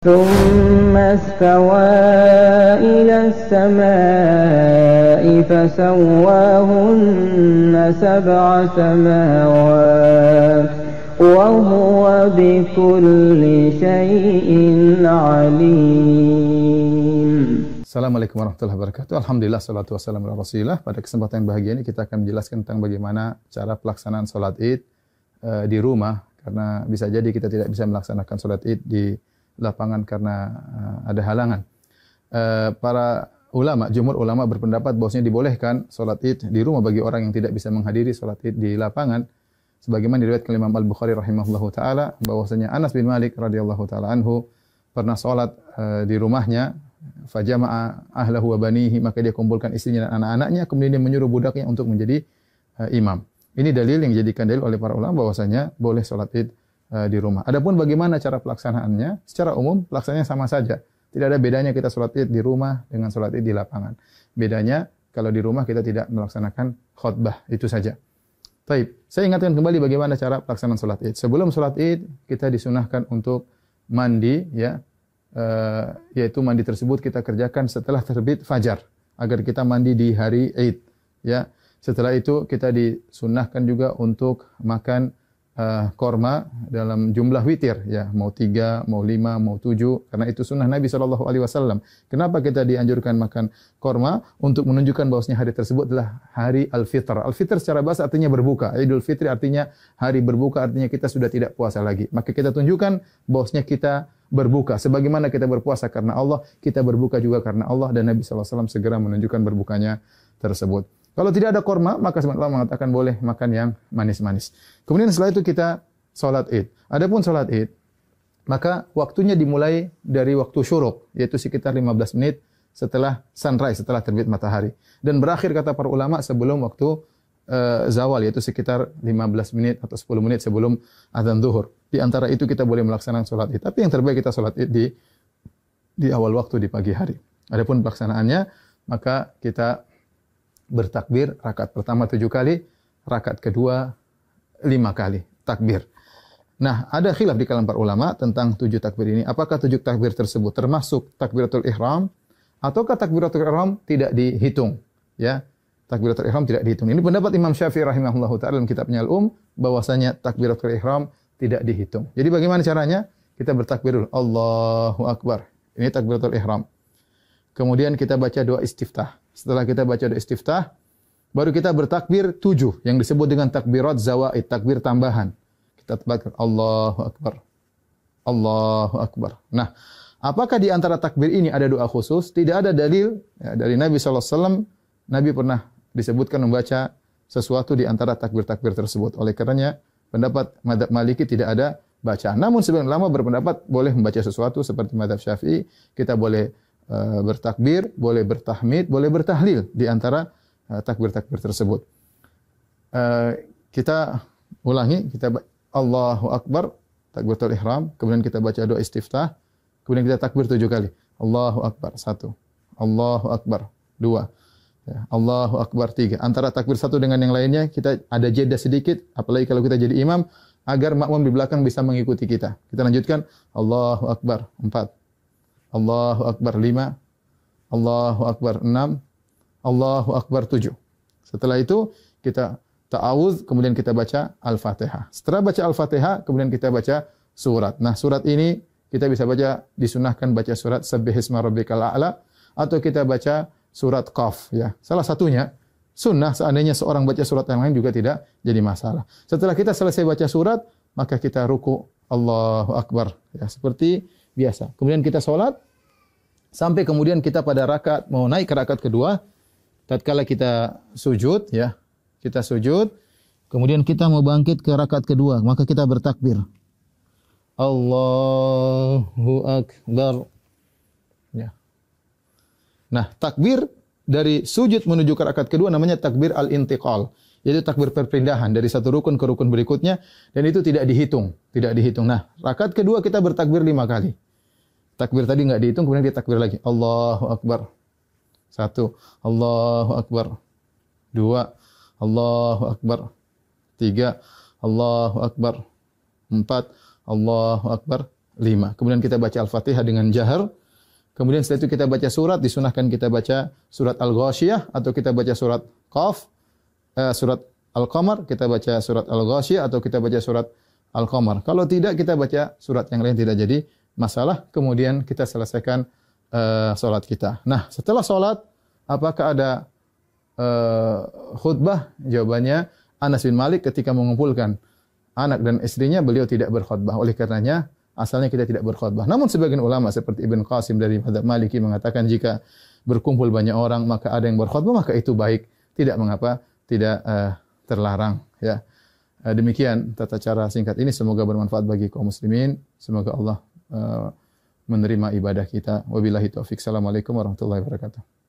ثم استوى إلى السماء فسواهن سبع سماوات وهو بكل شيء عليم. Assalamualaikum warahmatullahi wabarakatuh. Alhamdulillah, salatu wassalamu ala rasulillah. Pada kesempatan yang bahagia ini kita akan menjelaskan tentang bagaimana cara pelaksanaan sholat id di rumah. Karena bisa jadi kita tidak bisa melaksanakan sholat id di lapangan karena ada halangan. Para ulama, jumhur ulama berpendapat bahwasanya dibolehkan sholat id di rumah bagi orang yang tidak bisa menghadiri sholat id di lapangan. Sebagaimana diriwayatkan oleh Imam Al-Bukhari rahimahullahu taala bahwasanya Anas bin Malik radhiyallahu taala anhu pernah sholat di rumahnya, fajama'a ahlahu wa banihi, maka dia kumpulkan istrinya dan anak-anaknya, kemudian dia menyuruh budaknya untuk menjadi imam. Ini dalil yang dijadikan dalil oleh para ulama bahwasanya boleh sholat id di rumah. Adapun bagaimana cara pelaksanaannya, secara umum pelaksanaannya sama saja. Tidak ada bedanya kita sholat id di rumah dengan sholat id di lapangan. Bedanya kalau di rumah kita tidak melaksanakan khutbah, itu saja. Taib. Saya ingatkan kembali bagaimana cara pelaksanaan sholat id. Sebelum sholat id kita disunahkan untuk mandi, ya, yaitu mandi tersebut kita kerjakan setelah terbit fajar agar kita mandi di hari id. Ya. Setelah itu kita disunahkan juga untuk makan korma dalam jumlah witir, ya, mau 3, mau 5, mau 7, karena itu sunnah Nabi SAW. Kenapa kita dianjurkan makan korma? Untuk menunjukkan bahwasanya hari tersebut adalah hari Al-Fitr. Al-Fitr secara bahasa artinya berbuka. Idul Fitri artinya hari berbuka, artinya kita sudah tidak puasa lagi. Maka kita tunjukkan bahwasanya kita berbuka. Sebagaimana kita berpuasa karena Allah, kita berbuka juga karena Allah, dan Nabi SAW segera menunjukkan berbukanya tersebut. Kalau tidak ada korma, maka sebagian ulama mengatakan boleh makan yang manis-manis. Kemudian setelah itu kita sholat id. Adapun sholat id, maka waktunya dimulai dari waktu syuruk, yaitu sekitar 15 menit setelah sunrise, setelah terbit matahari. Dan berakhir kata para ulama sebelum waktu zawal, yaitu sekitar 15 menit atau 10 menit sebelum azan zuhur. Di antara itu kita boleh melaksanakan sholat id. Tapi yang terbaik kita sholat id di awal waktu, di pagi hari. Adapun pelaksanaannya, maka kita bertakbir rakaat pertama 7 kali, rakaat kedua 5 kali takbir. Nah, ada khilaf di kalangan para ulama tentang 7 takbir ini. Apakah 7 takbir tersebut termasuk takbiratul ihram ataukah takbiratul ihram tidak dihitung? Ya, takbiratul ihram tidak dihitung. Ini pendapat Imam Syafi'i rahimahullahu taala dalam kitabnya Al-Um, bahwasanya takbiratul ihram tidak dihitung. Jadi bagaimana caranya? Kita bertakbir dulu, Allahu Akbar. Ini takbiratul ihram. Kemudian kita baca doa istiftah. Setelah kita baca doa istiftah, baru kita bertakbir 7 yang disebut dengan takbirat zawaid, takbir tambahan. Kita takbir Allahu Akbar. Allahu Akbar. Nah, apakah di antara takbir ini ada doa khusus? Tidak ada dalil ya, dari Nabi SAW. Nabi pernah disebutkan membaca sesuatu di antara takbir-takbir tersebut. Oleh karenanya, pendapat mazhab Maliki tidak ada bacaan. Namun sebagian ulama berpendapat boleh membaca sesuatu seperti mazhab Syafi'i. Kita boleh bertakbir, boleh bertahmid, boleh bertahlil di antara takbir-takbir tersebut. Kita ulangi, kita Allahu Akbar, takbiratul ihram, kemudian kita baca doa istiftah, kemudian kita takbir 7 kali. Allahu Akbar 1, Allahu Akbar 2, ya, Allahu Akbar 3. Antara takbir satu dengan yang lainnya kita ada jeda sedikit, apalagi kalau kita jadi imam, agar makmum di belakang bisa mengikuti kita. Kita lanjutkan Allahu Akbar 4, Allahu Akbar 5, Allahu Akbar 6, Allahu Akbar 7. Setelah itu kita ta'awudz, kemudian kita baca Al-Fatihah. Setelah baca Al-Fatihah, kemudian kita baca surat. Nah, surat ini kita bisa baca, disunahkan baca surat Sabbihisma Rabbikal A'la, atau kita baca surat Qaf, ya. Salah satunya sunnah, seandainya seorang baca surat yang lain juga tidak jadi masalah. Setelah kita selesai baca surat, maka kita ruku, Allahu Akbar, ya, seperti biasa. Kemudian kita sholat, sampai kemudian kita pada rakaat, mau naik ke rakaat kedua, tatkala kita sujud, ya, kita sujud, kemudian kita mau bangkit ke rakaat kedua, maka kita bertakbir. Allahu Akbar. Ya. Nah, takbir dari sujud menuju ke rakaat kedua namanya takbir al-intiqal. Yaitu takbir perpindahan dari satu rukun ke rukun berikutnya, dan itu tidak dihitung, tidak dihitung. Nah, rakaat kedua kita bertakbir 5 kali. Takbir tadi enggak dihitung, kemudian kita takbir lagi. Allahu Akbar. 1, Allahu Akbar. 2, Allahu Akbar. 3, Allahu Akbar. 4, Allahu Akbar. 5. Kemudian kita baca Al-Fatihah dengan jahar. Kemudian setelah itu kita baca surat, disunahkan kita baca surat Al-Ghasyiyah atau kita baca surat Qaf, surat Al-Qamar, kita baca surat Al-Ghasyiyah atau kita baca surat Al-Qamar. Kalau tidak, kita baca surat yang lain, tidak jadi masalah. Kemudian kita selesaikan salat kita. Nah, setelah salat, apakah ada khutbah? Jawabannya, Anas bin Malik ketika mengumpulkan anak dan istrinya, beliau tidak berkhutbah. Oleh karenanya, asalnya kita tidak berkhutbah. Namun sebagian ulama seperti Ibn Qasim dari mazhab Maliki mengatakan jika berkumpul banyak orang maka ada yang berkhutbah, maka itu baik, tidak mengapa, tidak terlarang. Ya, demikian tata cara singkat ini. Semoga bermanfaat bagi kaum muslimin. Semoga Allah menerima ibadah kita. Wabillahi taufik. Assalamualaikum warahmatullahi wabarakatuh.